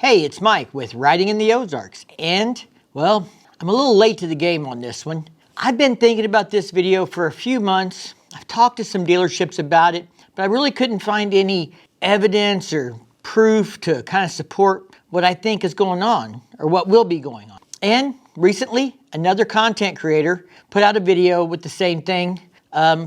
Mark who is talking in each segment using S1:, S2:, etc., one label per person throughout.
S1: Hey, it's Mike with Riding in the Ozarks, and, well, I'm a little late to the game on this one. I've been thinking about this video for a few months. I've talked to some dealerships about it, but I really couldn't find any evidence or proof to kind of support what I think is going on, or what will be going on. And recently, another content creator put out a video with the same thing,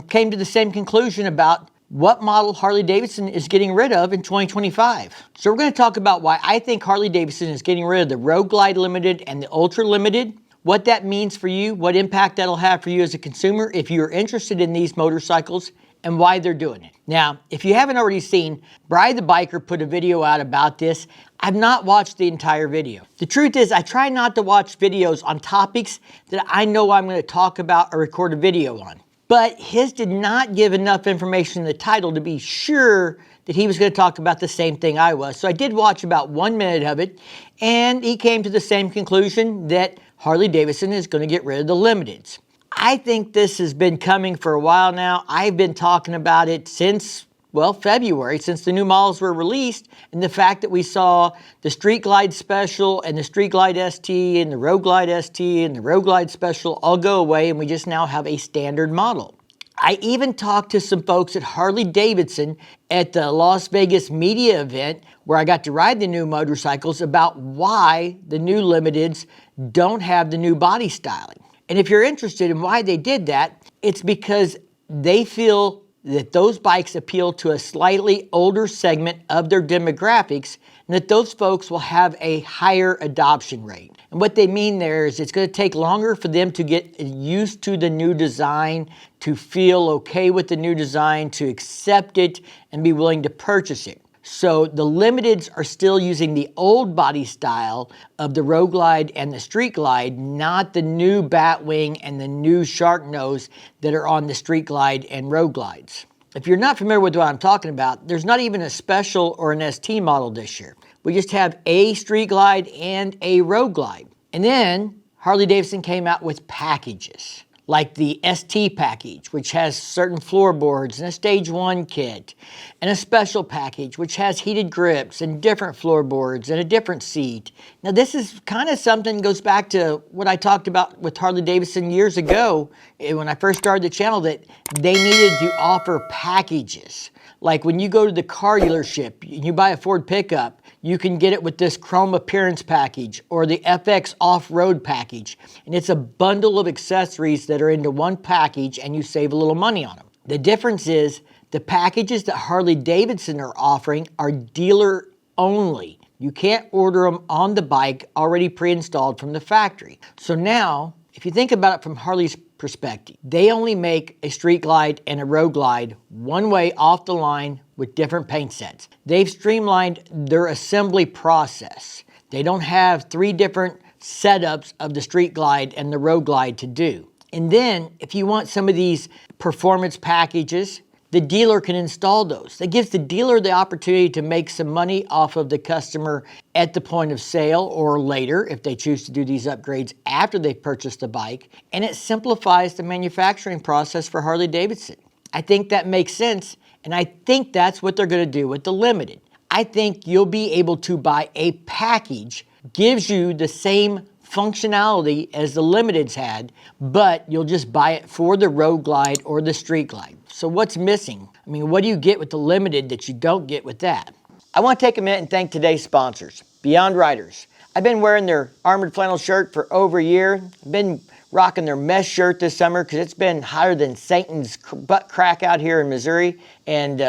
S1: came to the same conclusion about what model Harley-Davidson is getting rid of in 2025. So we're going to talk about why I think Harley-Davidson is getting rid of the Road Glide Limited and the Ultra Limited, what that means for you, what impact that'll have for you as a consumer if you're interested in these motorcycles, and why they're doing it. Now, if you haven't already seen, Bri the Biker put a video out about this. I've not watched the entire video. The truth is, I try not to watch videos on topics that I know I'm going to talk about or record a video on. But his did not give enough information in the title to be sure that he was going to talk about the same thing I was. So I did watch about 1 minute of it, and he came to the same conclusion that Harley-Davidson is going to get rid of the Limiteds. I think this has been coming for a while now. I've been talking about it since, well, February, since the new models were released, and the fact that we saw the Street Glide Special and the Street Glide ST and the Road Glide ST and the Road Glide Special all go away, and we just now have a standard model. I even talked to some folks at Harley-Davidson at the Las Vegas media event where I got to ride the new motorcycles about why the new Limiteds don't have the new body styling. And if you're interested in why they did that, it's because they feel that those bikes appeal to a slightly older segment of their demographics, and that those folks will have a higher adoption rate. And what they mean there is it's going to take longer for them to get used to the new design, to feel okay with the new design, to accept it, and be willing to purchase it. So the Limiteds are still using the old body style of the Road Glide and the Street Glide, not the new Batwing and the new Shark Nose that are on the Street Glide and Road Glides. If you're not familiar with what I'm talking about, there's not even a Special or an ST model this year. We just have a Street Glide and a Road Glide. And then Harley-Davidson came out with packages, like the ST package, which has certain floorboards and a stage 1 kit, and a special package, which has heated grips and different floorboards and a different seat. Now, this is kind of something that goes back to what I talked about with Harley-Davidson years ago when I first started the channel, that they needed to offer packages. Like when you go to the car dealership, you buy a Ford pickup, you can get it with this chrome appearance package or the FX off-road package. And it's a bundle of accessories that are into one package, and you save a little money on them. The difference is the packages that Harley-Davidson are offering are dealer only. You can't order them on the bike already pre-installed from the factory. So now, if you think about it from Harley's perspective, they only make a Street Glide and a Road Glide one way off the line with different paint sets. They've streamlined their assembly process. They don't have 3 different setups of the Street Glide and the Road Glide to do. And then if you want some of these performance packages, the dealer can install those. That gives the dealer the opportunity to make some money off of the customer at the point of sale or later if they choose to do these upgrades after they've purchased the bike. And it simplifies the manufacturing process for Harley-Davidson. I think that makes sense, and I think that's what they're going to do with the Limited. I think you'll be able to buy a package, gives you the same functionality as the Limiteds had, but you'll just buy it for the Road Glide or the Street Glide. So what's missing? I mean, what do you get with the Limited that you don't get with that? I want to take a minute and thank today's sponsors, Beyond Riders. I've been wearing their armored flannel shirt for over a year. I've been rocking their mesh shirt this summer because it's been hotter than Satan's butt crack out here in Missouri. And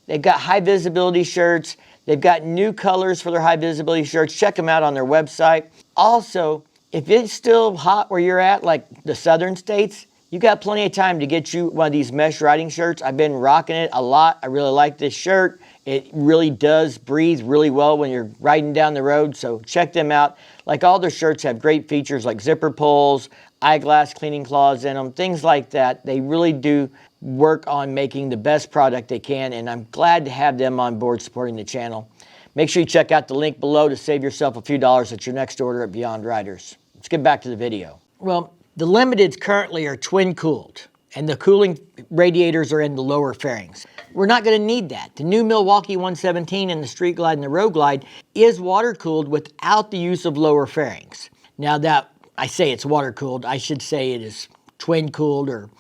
S1: they've got high visibility shirts. They've got new colors for their high visibility shirts. Check them out on their website. Also, if it's still hot where you're at, like the southern states, you got plenty of time to get you one of these mesh riding shirts. I've been rocking it a lot. I really like this shirt. It really does breathe really well when you're riding down the road, so check them out. Like all their shirts have great features like zipper pulls, eyeglass cleaning cloths in them, things like that. They really do work on making the best product they can, and I'm glad to have them on board supporting the channel. Make sure you check out the link below to save yourself a few dollars at your next order at Beyond Riders. Let's get back to the video. Well, the Limiteds currently are twin cooled, and the cooling radiators are in the lower fairings. We're not going to need that. The new Milwaukee 117 and the Street Glide and the Road Glide is water cooled without the use of lower fairings. Now that I say it's water cooled, I should say it is twin cooled or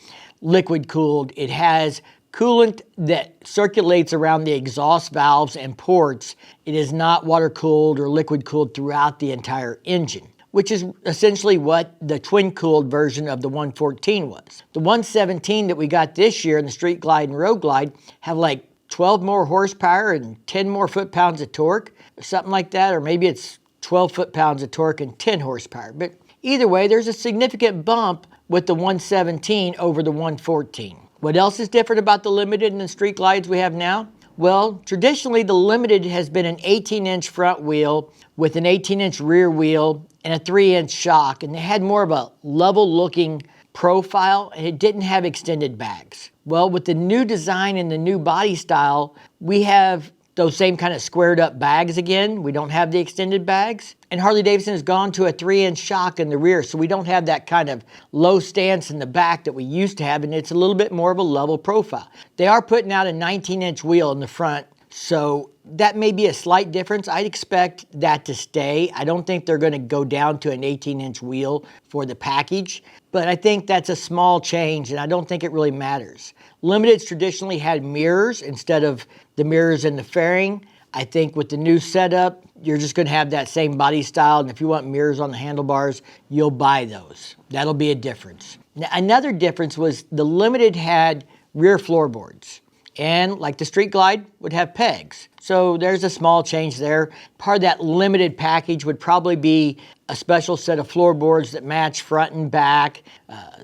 S1: liquid cooled. It has coolant that circulates around the exhaust valves and ports. It is not water cooled or liquid cooled throughout the entire engine, which is essentially what the twin cooled version of the 114 was. The 117 that we got this year in the Street Glide and Road Glide have like 12 more horsepower and 10 more foot-pounds of torque, or something like that, or maybe it's 12 foot-pounds of torque and 10 horsepower. But either way, there's a significant bump with the 117 over the 114. What else is different about the Limited and the Street Glides we have now? Well, traditionally the Limited has been an 18-inch front wheel with an 18-inch rear wheel and a 3-inch shock, and they had more of a level-looking profile, and it didn't have extended bags. Well, with the new design and the new body style, we have those same kind of squared up bags again. We don't have the extended bags. And Harley-Davidson has gone to a 3-inch shock in the rear, so we don't have that kind of low stance in the back that we used to have, and it's a little bit more of a level profile. They are putting out a 19-inch wheel in the front, so that may be a slight difference. I'd expect that to stay. I don't think they're going to go down to an 18-inch wheel for the package, but I think that's a small change, and I don't think it really matters. Limiteds traditionally had mirrors instead of the mirrors in the fairing. I think with the new setup, you're just going to have that same body style, and if you want mirrors on the handlebars, you'll buy those. That'll be a difference. Now, another difference was the Limited had rear floorboards, and like the Street Glide would have pegs. So there's a small change there. Part of that Limited package would probably be a special set of floorboards that match front and back,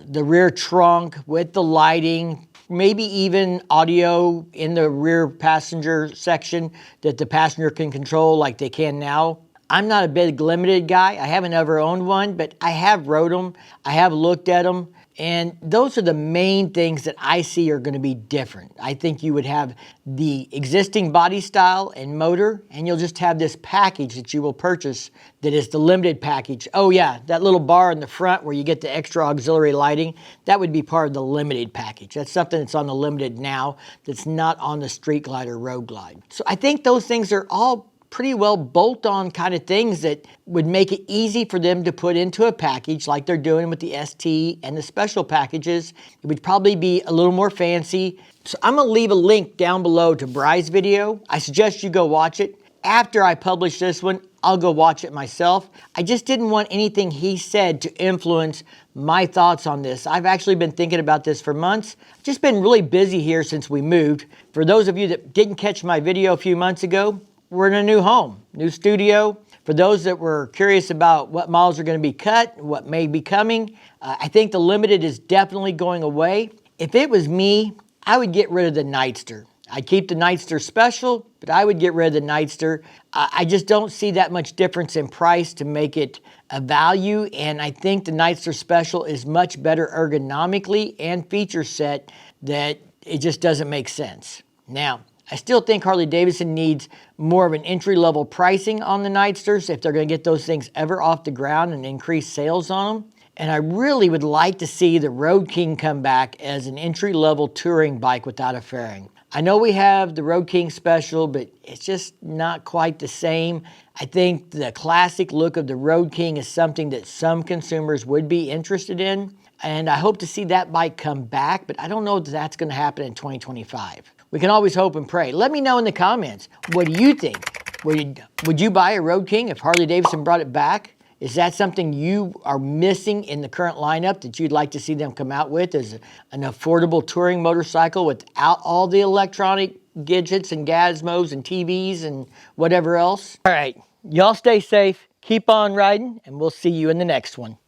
S1: the rear trunk with the lighting, maybe even audio in the rear passenger section that the passenger can control like they can now. I'm not a big Limited guy. I haven't ever owned one, but I have rode them. I have looked at them. And those are the main things that I see are going to be different. I think you would have the existing body style and motor, and you'll just have this package that you will purchase that is the Limited package. Oh yeah, that little bar in the front where you get the extra auxiliary lighting, that would be part of the Limited package. That's something that's on the Limited now that's not on the Street Glide or Road Glide. So I think those things are all pretty well bolt-on kind of things that would make it easy for them to put into a package like they're doing with the ST and the special packages. It would probably be a little more fancy. So I'm going to leave a link down below to Bry's video. I suggest you go watch it. After I publish this one, I'll go watch it myself. I just didn't want anything he said to influence my thoughts on this. I've actually been thinking about this for months. I've just been really busy here since we moved. For those of you that didn't catch my video a few months ago, we're in a new home, new studio. For those that were curious about what models are going to be cut, what may be coming, I think the Limited is definitely going away. If it was me, I would get rid of the Nightster. I'd keep the Nightster Special, but I would get rid of the Nightster. I just don't see that much difference in price to make it a value, and I think the Nightster Special is much better ergonomically and feature set that it just doesn't make sense. Now, I still think Harley-Davidson needs more of an entry-level pricing on the Nightsters if they're going to get those things ever off the ground and increase sales on them. And I really would like to see the Road King come back as an entry-level touring bike without a fairing. I know we have the Road King Special, but it's just not quite the same. I think the classic look of the Road King is something that some consumers would be interested in. And I hope to see that bike come back, but I don't know that that's going to happen in 2025. We can always hope and pray. Let me know in the comments, what do you think? Would you buy a Road King if Harley-Davidson brought it back? Is that something you are missing in the current lineup that you'd like to see them come out with as an affordable touring motorcycle without all the electronic gadgets and gizmos and TVs and whatever else? All right, y'all stay safe, keep on riding, and we'll see you in the next one.